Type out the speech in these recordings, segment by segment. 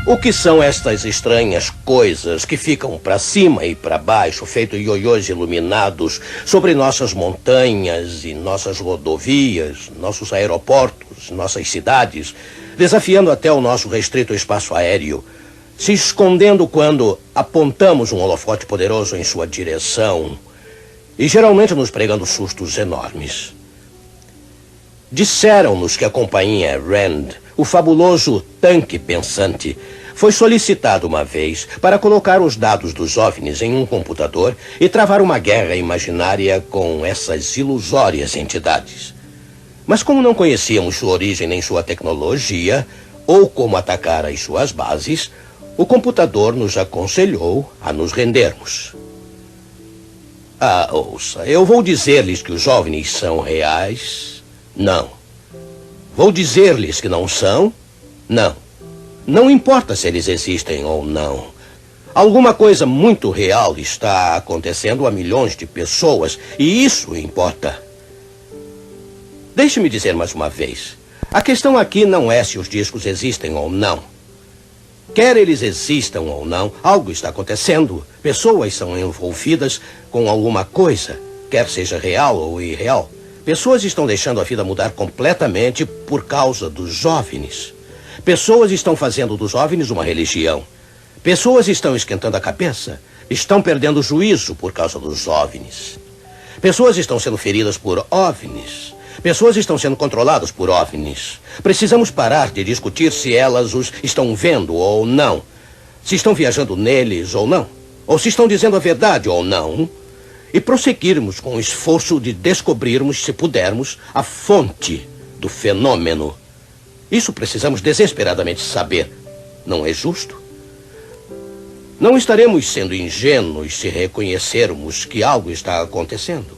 O que são estas estranhas coisas que ficam para cima e para baixo, feito ioiôs iluminados, sobre nossas montanhas e nossas rodovias, nossos aeroportos, nossas cidades, desafiando até o nosso restrito espaço aéreo, se escondendo quando apontamos um holofote poderoso em sua direção e geralmente nos pregando sustos enormes? Disseram-nos que a companhia Rand, o fabuloso tanque pensante, foi solicitado uma vez para colocar os dados dos OVNIs em um computador e travar uma guerra imaginária com essas ilusórias entidades. Mas como não conhecíamos sua origem nem sua tecnologia, ou como atacar as suas bases, o computador nos aconselhou a nos rendermos. Ouça, eu vou dizer-lhes que os OVNIs são reais? Não. Vou dizer-lhes que não são? Não. Não importa se eles existem ou não. Alguma coisa muito real está acontecendo a milhões de pessoas, e isso importa. Deixe-me dizer mais uma vez. A questão aqui não é se os discos existem ou não. Quer eles existam ou não, algo está acontecendo. Pessoas são envolvidas com alguma coisa, quer seja real ou irreal. Pessoas estão deixando a vida mudar completamente por causa dos OVNIs. Pessoas estão fazendo dos OVNIs uma religião. Pessoas estão esquentando a cabeça. Estão perdendo o juízo por causa dos OVNIs. Pessoas estão sendo feridas por OVNIs. Pessoas estão sendo controladas por OVNIs. Precisamos parar de discutir se elas os estão vendo ou não. Se estão viajando neles ou não. Ou se estão dizendo a verdade ou não. E prosseguirmos com o esforço de descobrirmos, se pudermos, a fonte do fenômeno. Isso precisamos desesperadamente saber. Não é justo? Não estaremos sendo ingênuos se reconhecermos que algo está acontecendo.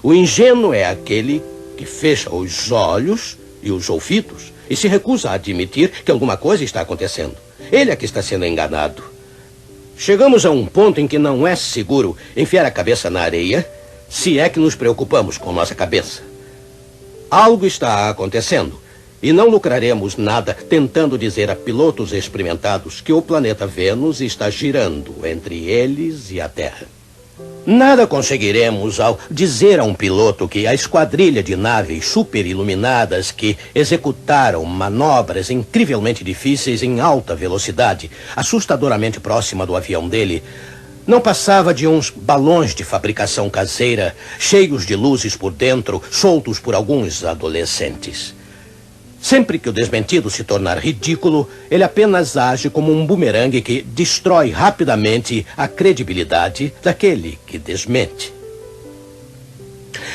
O ingênuo é aquele que fecha os olhos e os ouvidos e se recusa a admitir que alguma coisa está acontecendo. Ele é que está sendo enganado. Chegamos a um ponto em que não é seguro enfiar a cabeça na areia, se é que nos preocupamos com nossa cabeça. Algo está acontecendo, e não lucraremos nada tentando dizer a pilotos experimentados que o planeta Vênus está girando entre eles e a Terra. Nada conseguiremos ao dizer a um piloto que a esquadrilha de naves superiluminadas que executaram manobras incrivelmente difíceis em alta velocidade, assustadoramente próxima do avião dele, não passava de uns balões de fabricação caseira, cheios de luzes por dentro, soltos por alguns adolescentes. Sempre que o desmentido se tornar ridículo, ele apenas age como um bumerangue que destrói rapidamente a credibilidade daquele que desmente.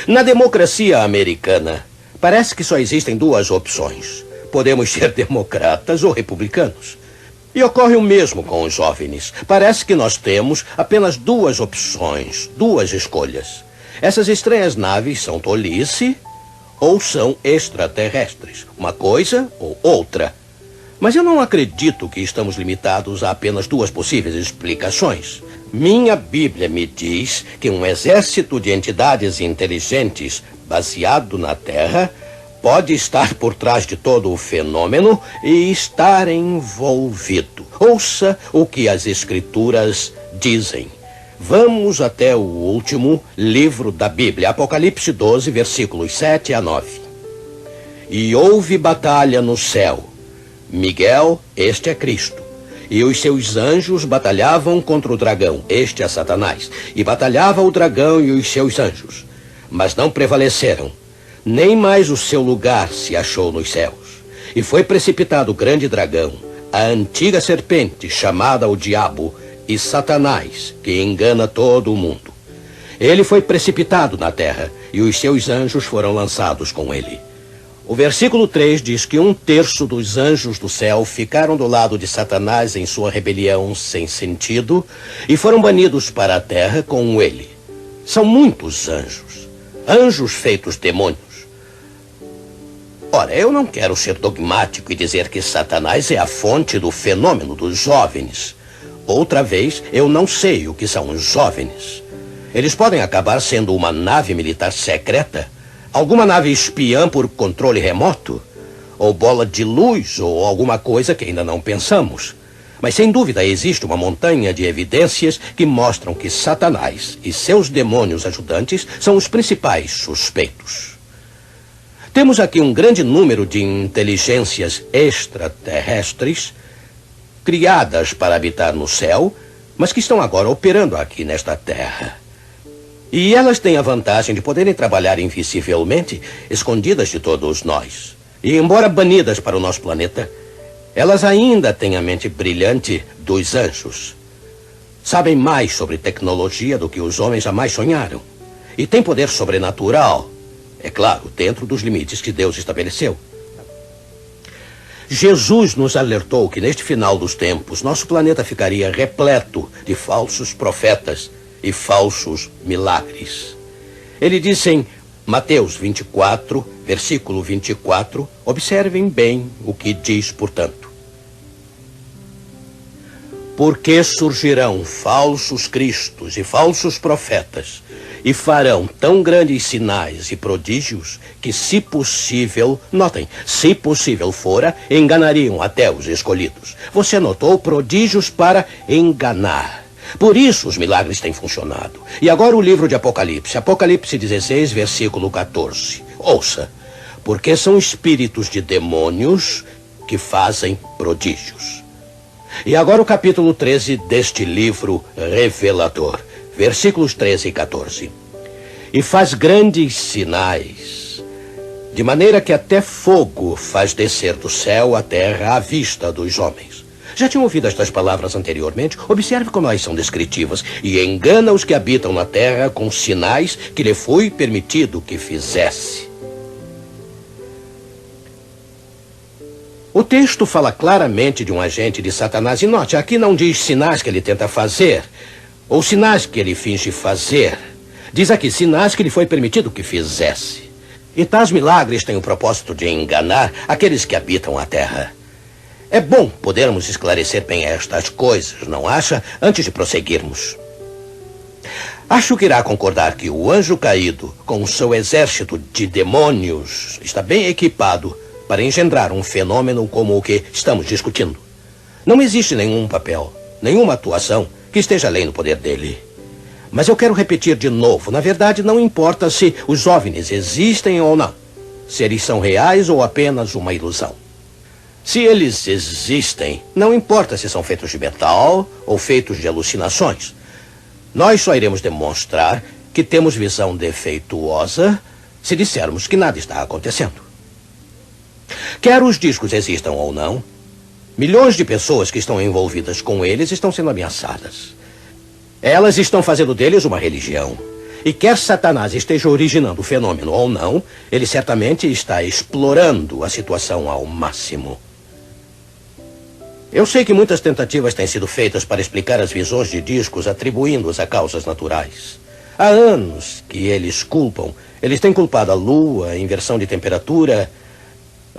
Na democracia americana, parece que só existem duas opções. Podemos ser democratas ou republicanos. E ocorre o mesmo com os OVNIs. Parece que nós temos apenas duas opções, duas escolhas. Essas estranhas naves são tolice ou são extraterrestres, uma coisa ou outra. Mas eu não acredito que estamos limitados a apenas duas possíveis explicações. Minha Bíblia me diz que um exército de entidades inteligentes baseado na Terra pode estar por trás de todo o fenômeno e estar envolvido. Ouça o que as Escrituras dizem. Vamos até o último livro da Bíblia, Apocalipse 12, versículos 7 a 9. E houve batalha no céu. Miguel, este é Cristo. E os seus anjos batalhavam contra o dragão, este é Satanás. E batalhava o dragão e os seus anjos. Mas não prevaleceram. Nem mais o seu lugar se achou nos céus. E foi precipitado o grande dragão, a antiga serpente, chamada o Diabo, e Satanás, que engana todo o mundo. Ele foi precipitado na terra, e os seus anjos foram lançados com ele. O versículo 3 diz que 1/3 dos anjos do céu ficaram do lado de Satanás em sua rebelião sem sentido e foram banidos para a terra com ele. São muitos anjos, anjos feitos demônios. Ora, eu não quero ser dogmático e dizer que Satanás é a fonte do fenômeno dos OVNIs. Outra vez, eu não sei o que são os OVNIs. Eles podem acabar sendo uma nave militar secreta, alguma nave espiã por controle remoto, ou bola de luz, ou alguma coisa que ainda não pensamos. Mas sem dúvida existe uma montanha de evidências que mostram que Satanás e seus demônios ajudantes são os principais suspeitos. Temos aqui um grande número de inteligências extraterrestres criadas para habitar no céu, mas que estão agora operando aqui nesta Terra. E elas têm a vantagem de poderem trabalhar invisivelmente, escondidas de todos nós. E embora banidas para o nosso planeta, elas ainda têm a mente brilhante dos anjos. Sabem mais sobre tecnologia do que os homens jamais sonharam. E têm poder sobrenatural, é claro, dentro dos limites que Deus estabeleceu. Jesus nos alertou que neste final dos tempos, nosso planeta ficaria repleto de falsos profetas e falsos milagres. Ele disse em Mateus 24, versículo 24, observem bem o que diz, portanto. Porque surgirão falsos cristos e falsos profetas, e farão tão grandes sinais e prodígios que, se possível, notem, se possível fora, enganariam até os escolhidos. Você notou prodígios para enganar. Por isso os milagres têm funcionado. E agora o livro de Apocalipse, Apocalipse 16, versículo 14. Ouça, porque são espíritos de demônios que fazem prodígios. E agora o capítulo 13 deste livro revelador, versículos 13 e 14. E faz grandes sinais, de maneira que até fogo faz descer do céu à terra à vista dos homens. Já tinham ouvido estas palavras anteriormente? Observe como elas são descritivas. E engana os que habitam na terra com sinais que lhe foi permitido que fizesse. O texto fala claramente de um agente de Satanás. E note, aqui não diz sinais que ele tenta fazer, ou sinais que ele finge fazer. Diz aqui sinais que lhe foi permitido que fizesse. E tais milagres têm o propósito de enganar aqueles que habitam a terra. É bom podermos esclarecer bem estas coisas, não acha? Antes de prosseguirmos. Acho que irá concordar que o anjo caído, com o seu exército de demônios, está bem equipado para engendrar um fenômeno como o que estamos discutindo. Não existe nenhum papel, nenhuma atuação que esteja além do poder dele. Mas eu quero repetir de novo, na verdade não importa se os OVNIs existem ou não, se eles são reais ou apenas uma ilusão. Se eles existem, não importa se são feitos de metal ou feitos de alucinações. Nós só iremos demonstrar que temos visão defeituosa se dissermos que nada está acontecendo. Quer os discos existam ou não, milhões de pessoas que estão envolvidas com eles estão sendo ameaçadas. Elas estão fazendo deles uma religião. E quer Satanás esteja originando o fenômeno ou não, ele certamente está explorando a situação ao máximo. Eu sei que muitas tentativas têm sido feitas para explicar as visões de discos atribuindo-as a causas naturais. Há anos que eles culpam. Eles têm culpado a lua, a inversão de temperatura,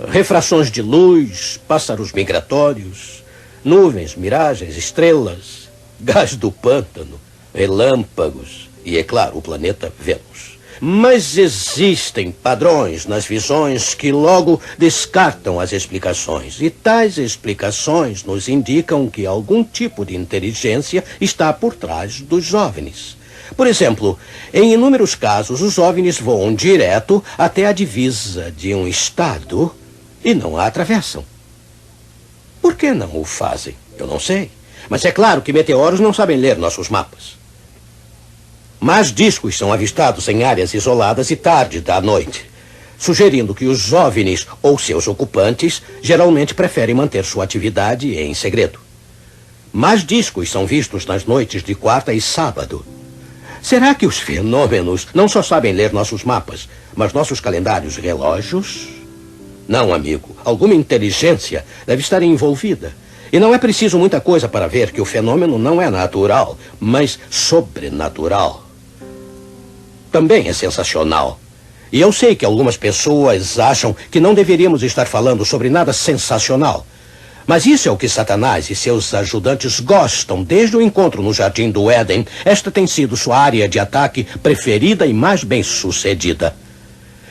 refrações de luz, pássaros migratórios, nuvens, miragens, estrelas, gás do pântano, relâmpagos e, é claro, o planeta Vênus. Mas existem padrões nas visões que logo descartam as explicações. E tais explicações nos indicam que algum tipo de inteligência está por trás dos OVNIs. Por exemplo, em inúmeros casos, os OVNIs voam direto até a divisa de um estado e não a atravessam. Por que não o fazem? Eu não sei. Mas é claro que meteoros não sabem ler nossos mapas. Mas discos são avistados em áreas isoladas e tarde da noite, sugerindo que os OVNIs ou seus ocupantes geralmente preferem manter sua atividade em segredo. Mas discos são vistos nas noites de quarta e sábado. Será que os fenômenos não só sabem ler nossos mapas, mas nossos calendários e relógios? Não, amigo. Alguma inteligência deve estar envolvida. E não é preciso muita coisa para ver que o fenômeno não é natural, mas sobrenatural. Também é sensacional. E eu sei que algumas pessoas acham que não deveríamos estar falando sobre nada sensacional. Mas isso é o que Satanás e seus ajudantes gostam desde o encontro no Jardim do Éden. Esta tem sido sua área de ataque preferida e mais bem-sucedida.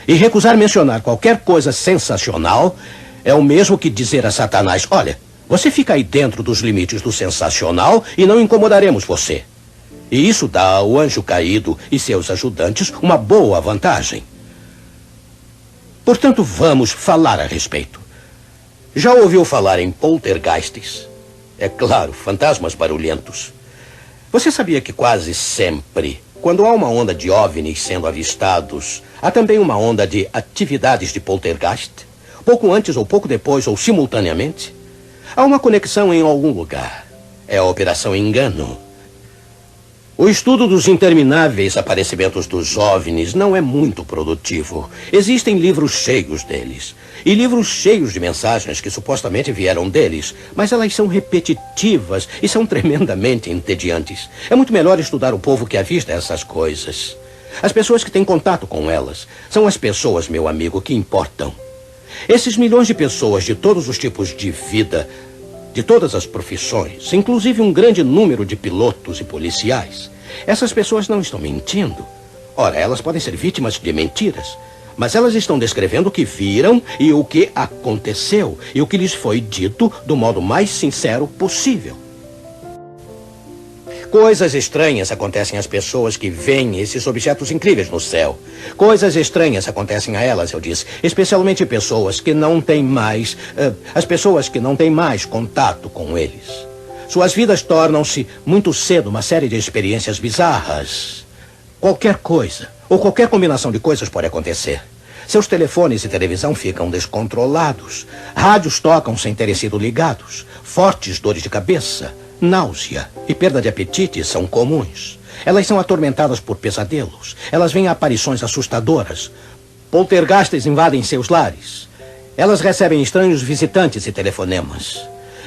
E recusar mencionar qualquer coisa sensacional é o mesmo que dizer a Satanás: olha, Você fica aí dentro dos limites do sensacional e não incomodaremos você. E isso dá ao Anjo Caído e seus ajudantes uma boa vantagem. Portanto, vamos falar a respeito. Já ouviu falar em poltergeists? É claro, fantasmas barulhentos. Você sabia que quase sempre, quando há uma onda de OVNIs sendo avistados, há também uma onda de atividades de poltergeist? Pouco antes ou pouco depois ou simultaneamente? Há uma conexão em algum lugar. É a Operação Engano. O estudo dos intermináveis aparecimentos dos OVNIs não é muito produtivo. Existem livros cheios deles. E livros cheios de mensagens que supostamente vieram deles. Mas elas são repetitivas e são tremendamente entediantes. É muito melhor estudar o povo que avista essas coisas. As pessoas que têm contato com elas são as pessoas, meu amigo, que importam. Esses milhões de pessoas de todos os tipos de vida, de todas as profissões, inclusive um grande número de pilotos e policiais, essas pessoas não estão mentindo. Ora, elas podem ser vítimas de mentiras, mas elas estão descrevendo o que viram e o que aconteceu e o que lhes foi dito do modo mais sincero possível. Coisas estranhas acontecem às pessoas que veem esses objetos incríveis no céu. Coisas estranhas acontecem a elas, eu disse. Especialmente pessoas que não têm mais... as pessoas que não têm mais contato com eles. Suas vidas tornam-se muito cedo uma série de experiências bizarras. Qualquer coisa, ou qualquer combinação de coisas pode acontecer. Seus telefones e televisão ficam descontrolados. Rádios tocam sem terem sido ligados. Fortes dores de cabeça, náusea e perda de apetite são comuns. Elas são atormentadas por pesadelos. Elas veem aparições assustadoras. Poltergeists invadem seus lares. Elas recebem estranhos visitantes e telefonemas.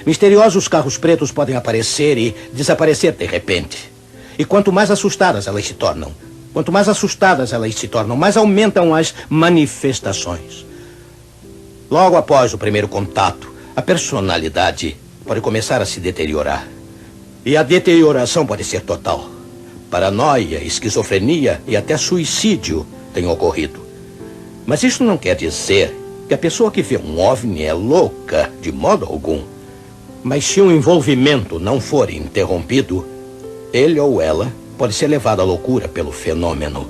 Misteriosos carros pretos podem aparecer e desaparecer de repente. E quanto mais assustadas elas se tornam, mais aumentam as manifestações. Logo após o primeiro contato, a personalidade pode começar a se deteriorar. E a deterioração pode ser total. Paranoia, esquizofrenia e até suicídio têm ocorrido. Mas isso não quer dizer que a pessoa que vê um OVNI é louca, de modo algum. Mas se o envolvimento não for interrompido, ele ou ela pode ser levado à loucura pelo fenômeno.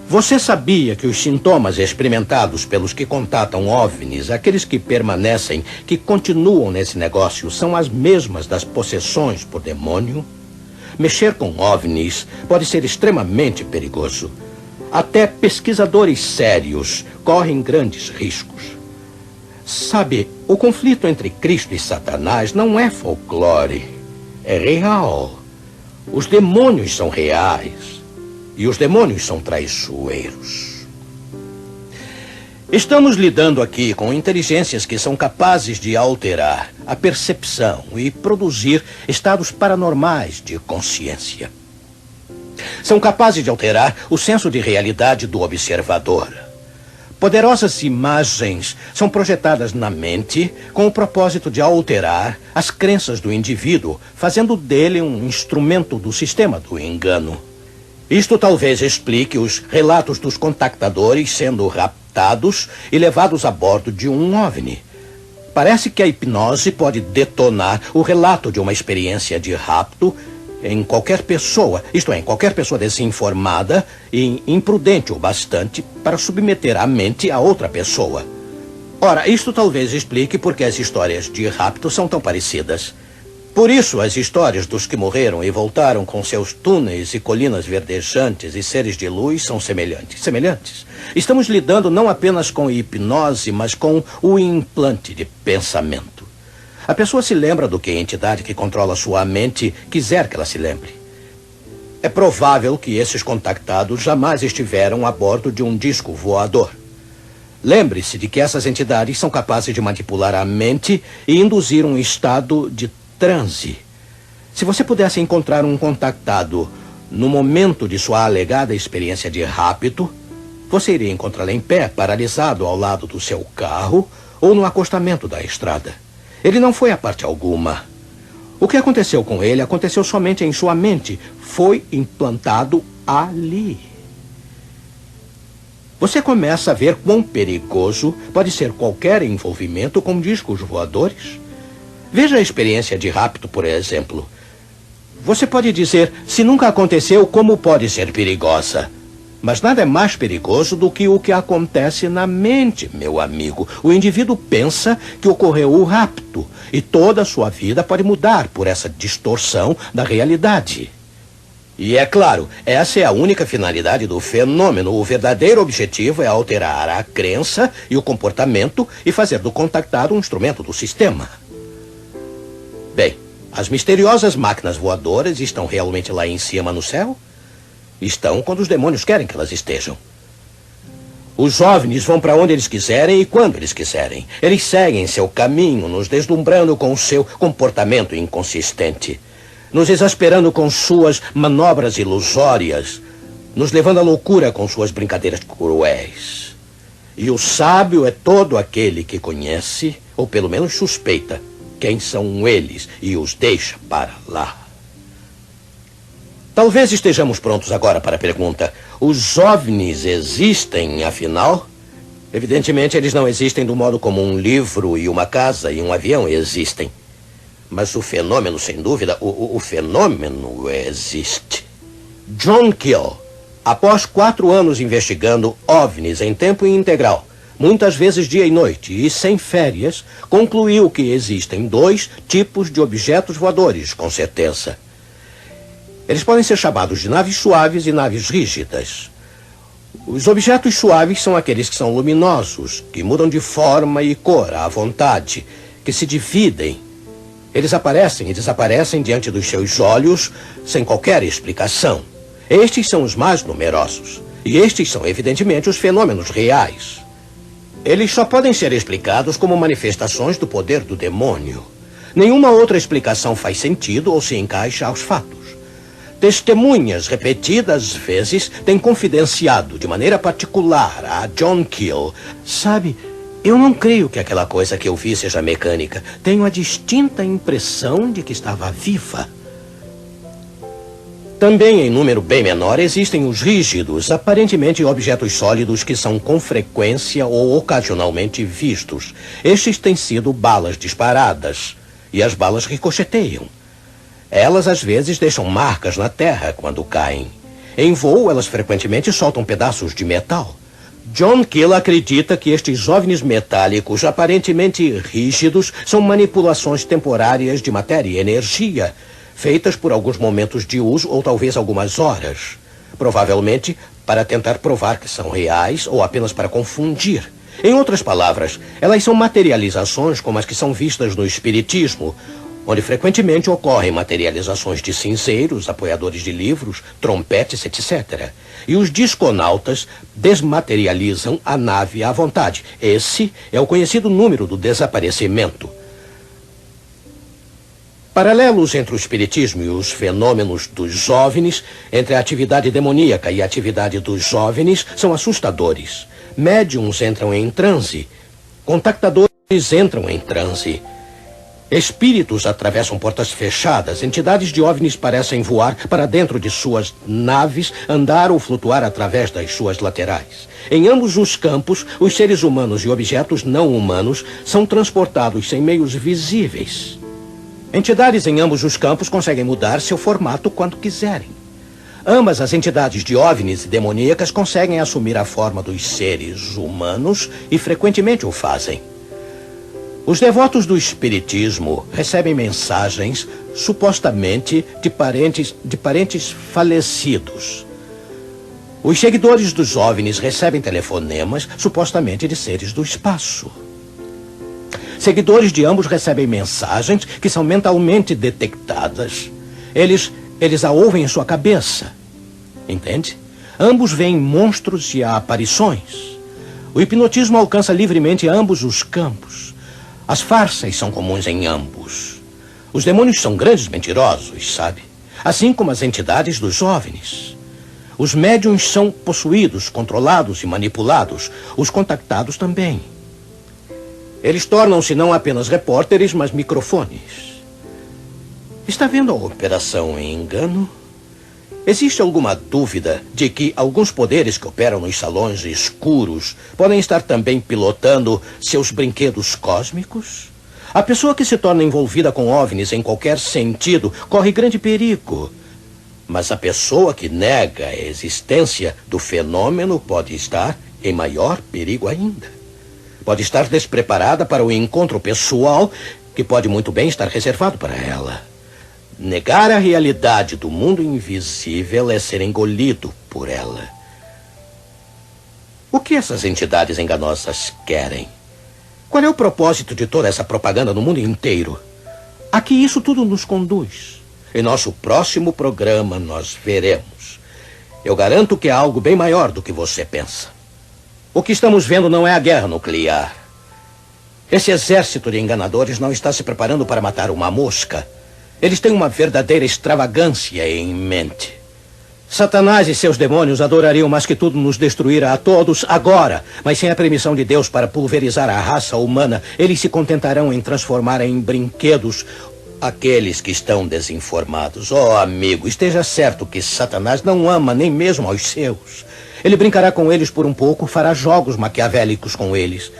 Você sabia que os sintomas experimentados pelos que contatam OVNIs, aqueles que permanecem, que continuam nesse negócio, são as mesmas das possessões por demônio? Mexer com OVNIs pode ser extremamente perigoso. Até pesquisadores sérios correm grandes riscos. Sabe, o conflito entre Cristo e Satanás não é folclore, é real. Os demônios são reais. E os demônios são traiçoeiros. Estamos lidando aqui com inteligências que são capazes de alterar a percepção e produzir estados paranormais de consciência. São capazes de alterar o senso de realidade do observador. Poderosas imagens são projetadas na mente com o propósito de alterar as crenças do indivíduo, fazendo dele um instrumento do sistema do engano. Isto talvez explique os relatos dos contactadores sendo raptados e levados a bordo de um OVNI. Parece que a hipnose pode detonar o relato de uma experiência de rapto em qualquer pessoa, isto é, em qualquer pessoa desinformada e imprudente o bastante para submeter a mente a outra pessoa. Ora, isto talvez explique porque as histórias de rapto são tão parecidas. Por isso, as histórias dos que morreram e voltaram com seus túneis e colinas verdejantes e seres de luz são semelhantes. Estamos lidando não apenas com hipnose, mas com o implante de pensamento. A pessoa se lembra do que a entidade que controla sua mente quiser que ela se lembre. É provável que esses contactados jamais estiveram a bordo de um disco voador. Lembre-se de que essas entidades são capazes de manipular a mente e induzir um estado de transe. Se você pudesse encontrar um contactado no momento de sua alegada experiência de rapto, você iria encontrá-lo em pé, paralisado ao lado do seu carro ou no acostamento da estrada. Ele não foi a parte alguma. O que aconteceu com ele aconteceu somente em sua mente. Foi implantado ali. Você começa a ver quão perigoso pode ser qualquer envolvimento com discos voadores. Veja a experiência de rapto, por exemplo. Você pode dizer, se nunca aconteceu, como pode ser perigosa? Mas nada é mais perigoso do que o que acontece na mente, meu amigo. O indivíduo pensa que ocorreu o rapto e toda a sua vida pode mudar por essa distorção da realidade. E é claro, essa é a única finalidade do fenômeno. O verdadeiro objetivo é alterar a crença e o comportamento e fazer do contactado um instrumento do sistema. Bem, as misteriosas máquinas voadoras estão realmente lá em cima no céu? Estão quando os demônios querem que elas estejam. Os OVNIs vão para onde eles quiserem e quando eles quiserem. Eles seguem seu caminho, nos deslumbrando com o seu comportamento inconsistente, nos exasperando com suas manobras ilusórias, nos levando à loucura com suas brincadeiras cruéis. E o sábio é todo aquele que conhece, ou pelo menos suspeita, quem são eles e os deixa para lá. Talvez estejamos prontos agora para a pergunta: os OVNIs existem, afinal? Evidentemente, eles não existem do modo como um livro e uma casa e um avião existem. Mas o fenômeno, sem dúvida, o fenômeno existe. John Keel, após 4 anos investigando OVNIs em tempo integral, muitas vezes dia e noite e sem férias, concluiu que existem 2 tipos de objetos voadores, com certeza. Eles podem ser chamados de naves suaves e naves rígidas. Os objetos suaves são aqueles que são luminosos, que mudam de forma e cor à vontade, que se dividem. Eles aparecem e desaparecem diante dos seus olhos sem qualquer explicação. Estes são os mais numerosos. E estes são, evidentemente, os fenômenos reais. Eles só podem ser explicados como manifestações do poder do demônio. Nenhuma outra explicação faz sentido ou se encaixa aos fatos. Testemunhas repetidas vezes têm confidenciado de maneira particular a John Keel. Sabe, eu não creio que aquela coisa que eu vi seja mecânica. Tenho a distinta impressão de que estava viva. Também, em número bem menor, existem os rígidos, aparentemente objetos sólidos que são com frequência ou ocasionalmente vistos. Estes têm sido balas disparadas e as balas ricocheteiam. Elas, às vezes, deixam marcas na terra quando caem. Em voo, elas frequentemente soltam pedaços de metal. John Keel acredita que estes OVNIs metálicos, aparentemente rígidos, são manipulações temporárias de matéria e energia, feitas por alguns momentos de uso ou talvez algumas horas. Provavelmente para tentar provar que são reais ou apenas para confundir. Em outras palavras, elas são materializações como as que são vistas no espiritismo, onde frequentemente ocorrem materializações de cinzeiros, apoiadores de livros, trompetes, etc. E os disconautas desmaterializam a nave à vontade. Esse é o conhecido número do desaparecimento. Paralelos entre o espiritismo e os fenômenos dos OVNIs, entre a atividade demoníaca e a atividade dos OVNIs, são assustadores. Médiums entram em transe. Contactadores entram em transe. Espíritos atravessam portas fechadas. Entidades de OVNIs parecem voar para dentro de suas naves, andar ou flutuar através das suas laterais. Em ambos os campos, os seres humanos e objetos não humanos são transportados sem meios visíveis. Entidades em ambos os campos conseguem mudar seu formato quando quiserem. Ambas as entidades de OVNIs e demoníacas conseguem assumir a forma dos seres humanos e frequentemente o fazem. Os devotos do espiritismo recebem mensagens, supostamente, de parentes falecidos. Os seguidores dos OVNIs recebem telefonemas, supostamente, de seres do espaço. Seguidores de ambos recebem mensagens que são mentalmente detectadas. Eles a ouvem em sua cabeça. Entende? Ambos veem monstros e aparições. O hipnotismo alcança livremente ambos os campos. As farsas são comuns em ambos. Os demônios são grandes mentirosos, sabe? Assim como as entidades dos OVNIs. Os médiuns são possuídos, controlados e manipulados. Os contactados também. Eles tornam-se não apenas repórteres, mas microfones. Está vendo a operação em engano? Existe alguma dúvida de que alguns poderes que operam nos salões escuros podem estar também pilotando seus brinquedos cósmicos? A pessoa que se torna envolvida com OVNIs em qualquer sentido corre grande perigo. Mas a pessoa que nega a existência do fenômeno pode estar em maior perigo ainda. Pode estar despreparada para o encontro pessoal que pode muito bem estar reservado para ela. Negar a realidade do mundo invisível é ser engolido por ela. O que essas entidades enganosas querem? Qual é o propósito de toda essa propaganda no mundo inteiro? A que isso tudo nos conduz? Em nosso próximo programa nós veremos. Eu garanto que é algo bem maior do que você pensa. O que estamos vendo não é a guerra nuclear. Esse exército de enganadores não está se preparando para matar uma mosca. Eles têm uma verdadeira extravagância em mente. Satanás e seus demônios adorariam mais que tudo nos destruir a todos agora, mas sem a permissão de Deus para pulverizar a raça humana, eles se contentarão em transformar em brinquedos aqueles que estão desinformados. Oh, amigo, esteja certo que Satanás não ama nem mesmo aos seus. Ele brincará com eles por um pouco, fará jogos maquiavélicos com eles,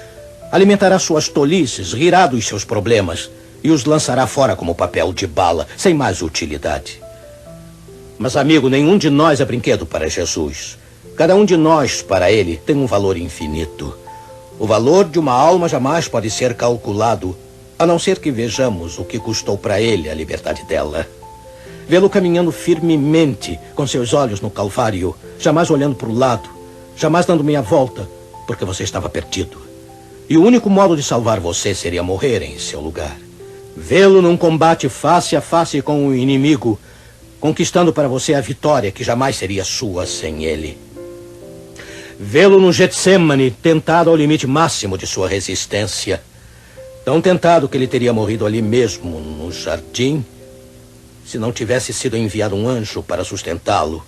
alimentará suas tolices, rirá dos seus problemas e os lançará fora como papel de bala, sem mais utilidade. Mas, amigo, nenhum de nós é brinquedo para Jesus. Cada um de nós, para ele, tem um valor infinito. O valor de uma alma jamais pode ser calculado, a não ser que vejamos o que custou para ele a liberdade dela. Vê-lo caminhando firmemente, com seus olhos no Calvário, jamais olhando para o lado, jamais dando meia volta, porque você estava perdido. E o único modo de salvar você seria morrer em seu lugar. Vê-lo num combate face a face com o inimigo, conquistando para você a vitória que jamais seria sua sem ele. Vê-lo no Getsemane, tentado ao limite máximo de sua resistência. Tão tentado que ele teria morrido ali mesmo, no jardim, se não tivesse sido enviado um anjo para sustentá-lo.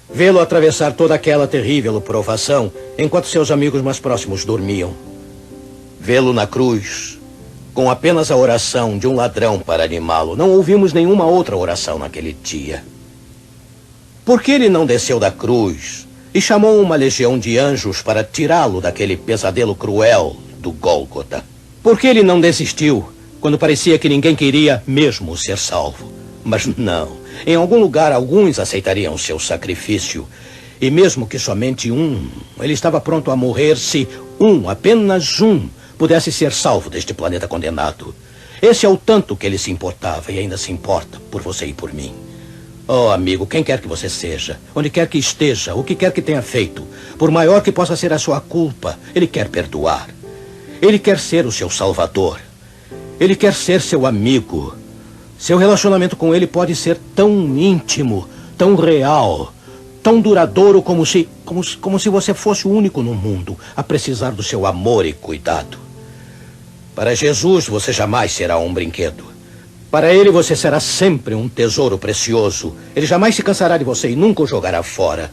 Vê-lo atravessar toda aquela terrível provação, enquanto seus amigos mais próximos dormiam. Vê-lo na cruz, com apenas a oração de um ladrão para animá-lo. Não ouvimos nenhuma outra oração naquele dia. Por que ele não desceu da cruz e chamou uma legião de anjos para tirá-lo daquele pesadelo cruel do Gólgota? Por que ele não desistiu quando parecia que ninguém queria mesmo ser salvo? Mas não. Em algum lugar, alguns aceitariam seu sacrifício. E mesmo que somente um, ele estava pronto a morrer se apenas um, pudesse ser salvo deste planeta condenado. Esse é o tanto que ele se importava e ainda se importa por você e por mim. Oh, amigo, quem quer que você seja, onde quer que esteja, o que quer que tenha feito, por maior que possa ser a sua culpa, ele quer perdoar. Ele quer ser o seu salvador. Ele quer ser seu amigo. Seu relacionamento com ele pode ser tão íntimo, tão real, tão duradouro como se você fosse o único no mundo a precisar do seu amor e cuidado. Para Jesus, você jamais será um brinquedo. Para ele, você será sempre um tesouro precioso. Ele jamais se cansará de você e nunca o jogará fora.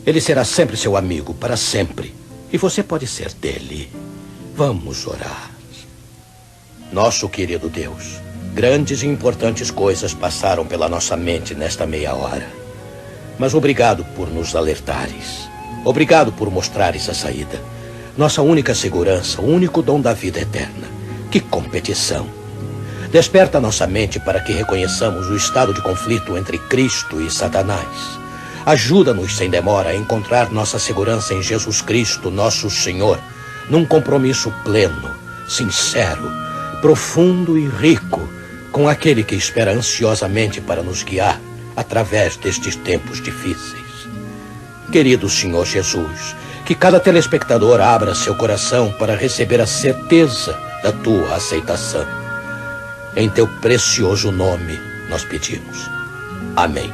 Ele será sempre seu amigo, para sempre. E você pode ser dele. Vamos orar. Nosso querido Deus, grandes e importantes coisas passaram pela nossa mente nesta meia hora. Mas obrigado por nos alertares. Obrigado por mostrares a saída. Nossa única segurança, o único dom da vida eterna. Que competição! Desperta nossa mente para que reconheçamos o estado de conflito entre Cristo e Satanás. Ajuda-nos sem demora a encontrar nossa segurança em Jesus Cristo, nosso Senhor, num compromisso pleno, sincero, profundo e rico com aquele que espera ansiosamente para nos guiar através destes tempos difíceis. Querido Senhor Jesus, que cada telespectador abra seu coração para receber a certeza da tua aceitação. Em teu precioso nome nós pedimos. Amém.